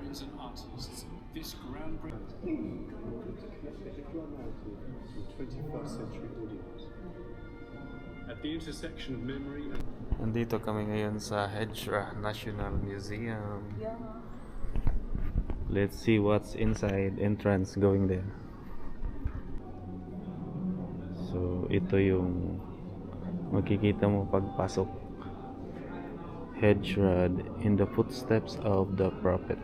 musicians and artists, this groundbreaking in order to connect the narrative to 21st century audience. At the intersection of memory and... Nandito kami ngayon sa Hedra National Museum. Let's see what's inside. Entrance going there. So ito yung makikita mo pagpasok. Hedra in the footsteps of the prophet.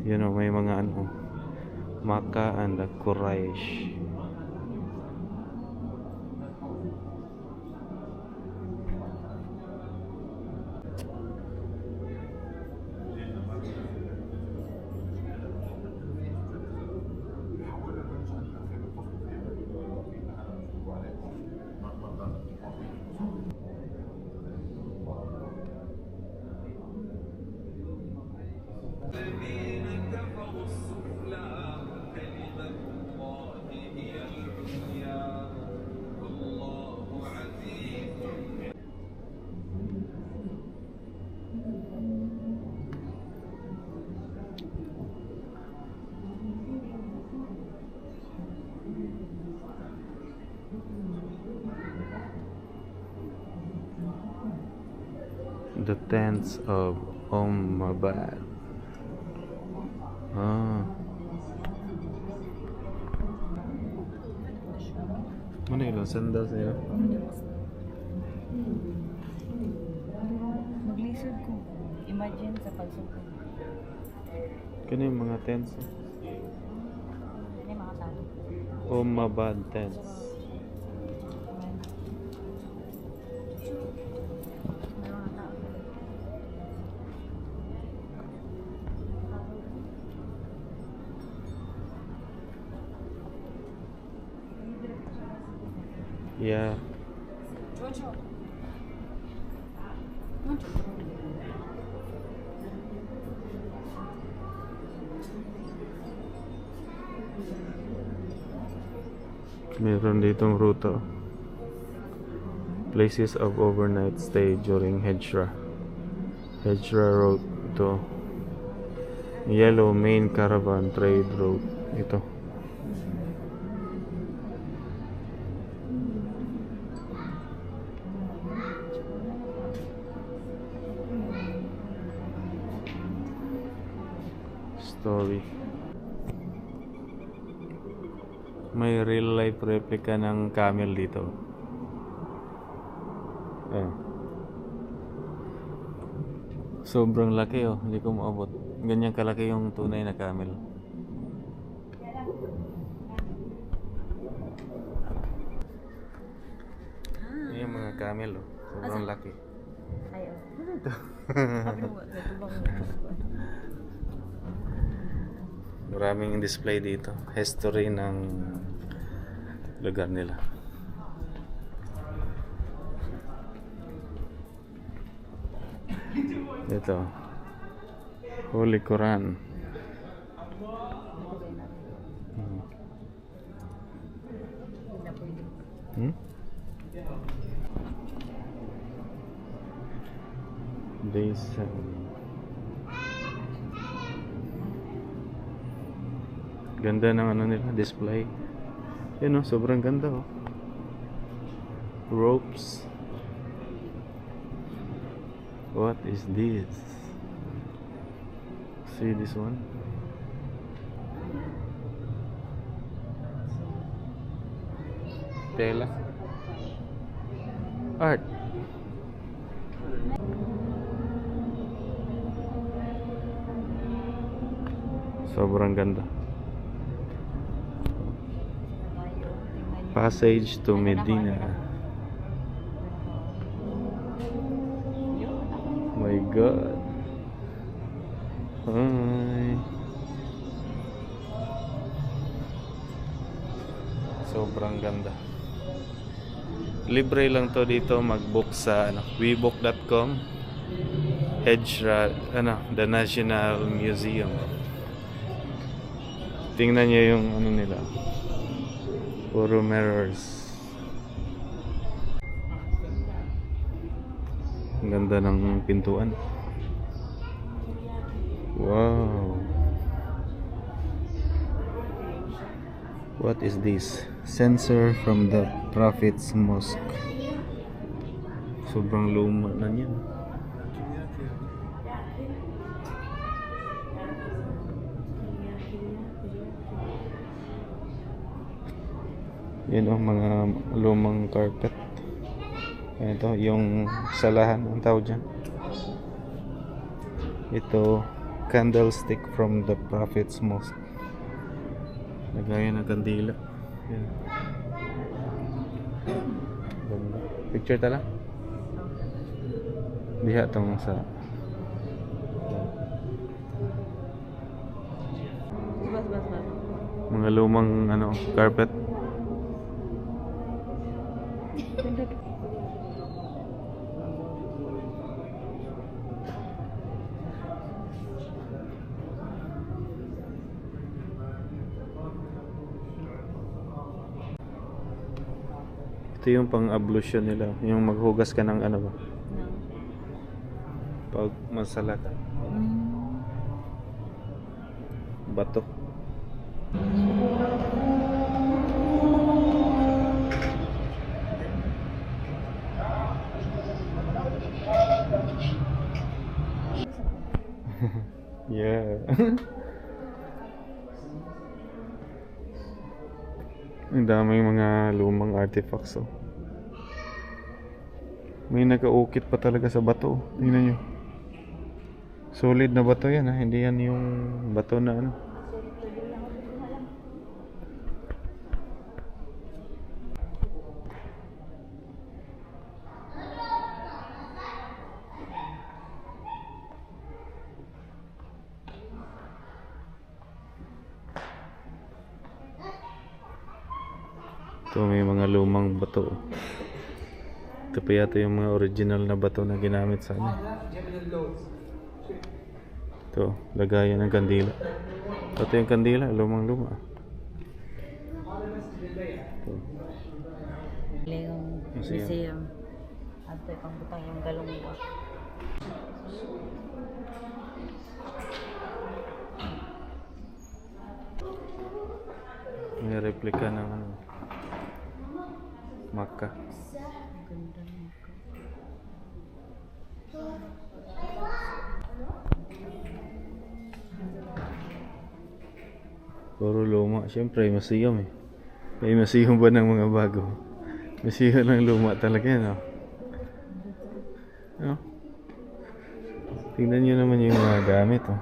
You know, may mga ano, Makkah and the Quraysh. The tents of Mabad. Ano yun? Sandal sa'yo? Maglisod ko. Imagine sa pagsugod. Kano yung mga tents? Ano yung mga talo? Mabad tents. Yeah. Jojo. Meron ditong ruto. Places of overnight stay during Hedra. Hedra Road to Yellow Main Caravan Trade Road. Ito. Story. May real life replica ng camel dito. Sobrang laki oh, hindi ko maabot. Ganyan kalaki yung tunay na camel. Yung mga camel oh, sobrang laki. Ayaw. Sabi mo, natubang mo. Maraming display dito. History ng lugar nila. Ito. Holy Quran. Day 7. Ganda ng ano nila, display. Yun oh, sobrang ganda oh. Ropes. What is this? See this one? Tela. Art. Sobrang ganda. Passage to Medina. My God. Hi. Sobrang ganda. Libre lang to dito mag-book sa webook.com. Hedra, the National Museum. Tingnan niyo yung ano nila. Puro mirrors. Ang ganda ng pintuan. Wow. What is this? Sensor from the Prophet's Mosque. Sobrang luma na niyan. Yan o, mga lumang carpet. Ito, yung salahan, ang tawag dyan. Ito, candlestick from the Prophet's Mosque. Lagayan ng kandila. Yan. Ganda. Picture tala? Diha tong sa Bas. mga lumang ano, carpet. Ito yung pang-ablution nila, yung maghugas ka ng ano ba? No. Pag masala ka. Bato. Yeah. Ang daming mga lumang artifacts oh. May nakaukit pa talaga sa bato. Tingnan nyo. Solid na bato yan ha. Hindi yan yung bato na ano. Ito may mga lumang bato. Ito pa yata yung mga original na bato na ginamit sa ano. Ito, lagayan ng kandila. Ito yung kandila, lumang luma. Ito. Yung museum. At ito pang butang yung galungwa. May replika ng ano, Makkah. Ganda ng maka. Puro luma. Siyempre, museum eh. May museum ba ng mga bago? Museum ng luma talaga yan, no? No? Tingnan nyo naman yung mga gamit, oh.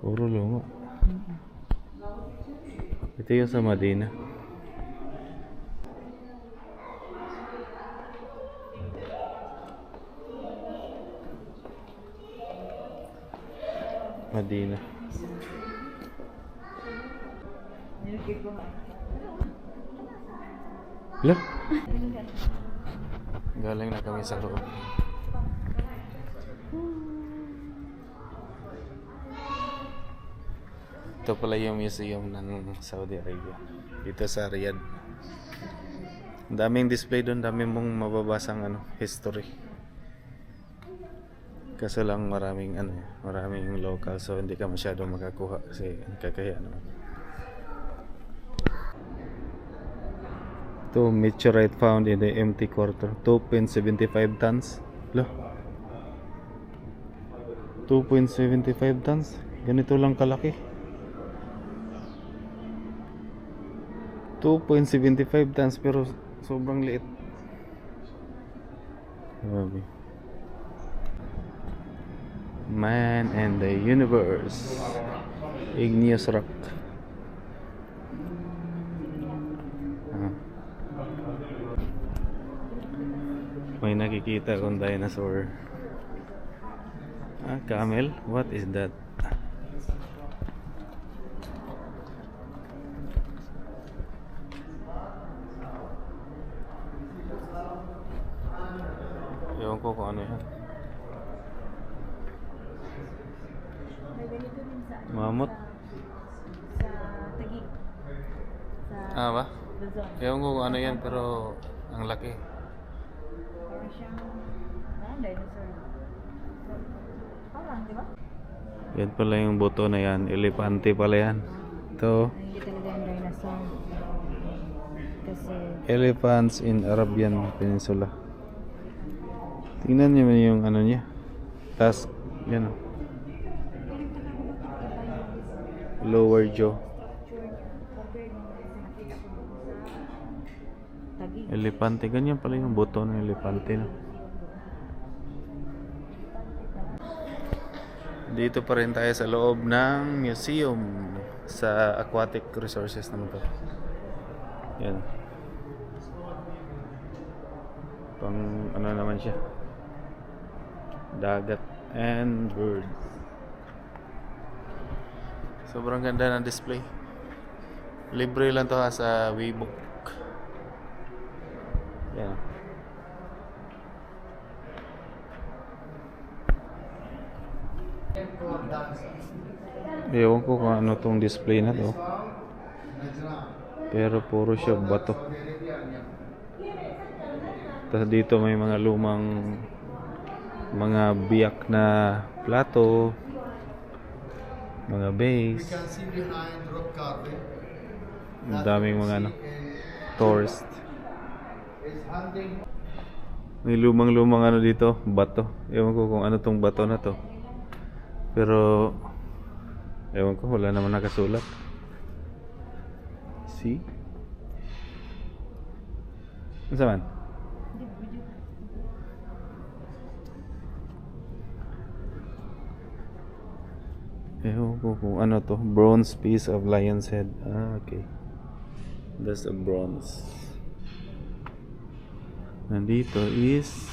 Puro luma. Ito yung sa Medina. Medina. Look. Galing na kami sa loob. Ito pala yung museum ng Saudi Arabia. Dito sa Riyadh. Ang daming display doon, daming mong mababasang ano, history. Kaso lang maraming local, so hindi ka masyadong makakuha kasi kakaya naman. Ito, meteorite found in the empty quarter, 2.75 tons. Lo. 2.75 tons. Ganito lang kalaki. 2.75 tons pero sobrang liit. Grabe. Man and the Universe. Igneous Rock. May nakikita kong dinosaur. Camel? What is that? Ewan ko kung ano yan. May ganito din sa Mammoth? sa Taguig. Sa Ba? Luzon. Ewan ko kung ano yan pero ang laki. Parang siyang dinosaur. Parang, di ba? Yan pala yung buto na yan. Elepante pala yan. Ito. Ay, hindi talaga yung dinosaur. Kasi, Elephants in Arabian Peninsula. Tingnan niyo yung ano niya. Task. Yan o. Lower jaw. tagi. Elepante. Ganyan pala yung buto ng elepante. No? Dito pa rin tayo sa loob ng museum. Sa aquatic resources naman to. Yan. Pang ano naman siya. Dagat and birds. Sobrang ganda ng display. Libre lang to ha sa Weibo. Yan. Ewan ko kung ano tong display na to. Pero puro siya bato. Tapos dito may mga lumang mga biyak na plato, mga vase. Can see behind rock carving. Ang daming mga ano, tourist. Is hunting. May lumang-lumang ano dito, bato. Ewan ko kung ano tong bato na to. Pero ewan ko, wala naman nakasulat. See? Ano man? Ewan ko kung ano to. Bronze piece of lion's head. Ah, okay. That's a bronze. Nandito is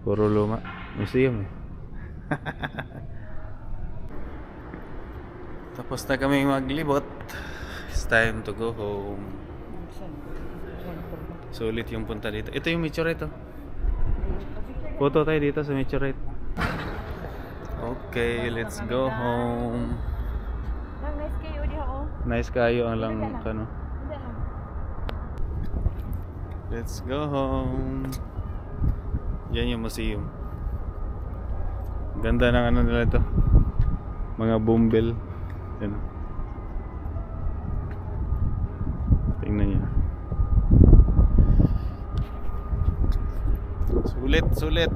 puro luma. Museum eh. Tapos na kami maglibot. It's time to go home. Sulit yung punta dito. Ito yung meteorite oh. Photo tayo dito sa meteorite. Okay, let's go home. Nice kayo di ako. Nice kayo ang lang ano. Let's go home. Yan yung museum. Ganda ng ano nila ito. Mga bumble. Yan. Tingnan niyo. Sulit, sulit.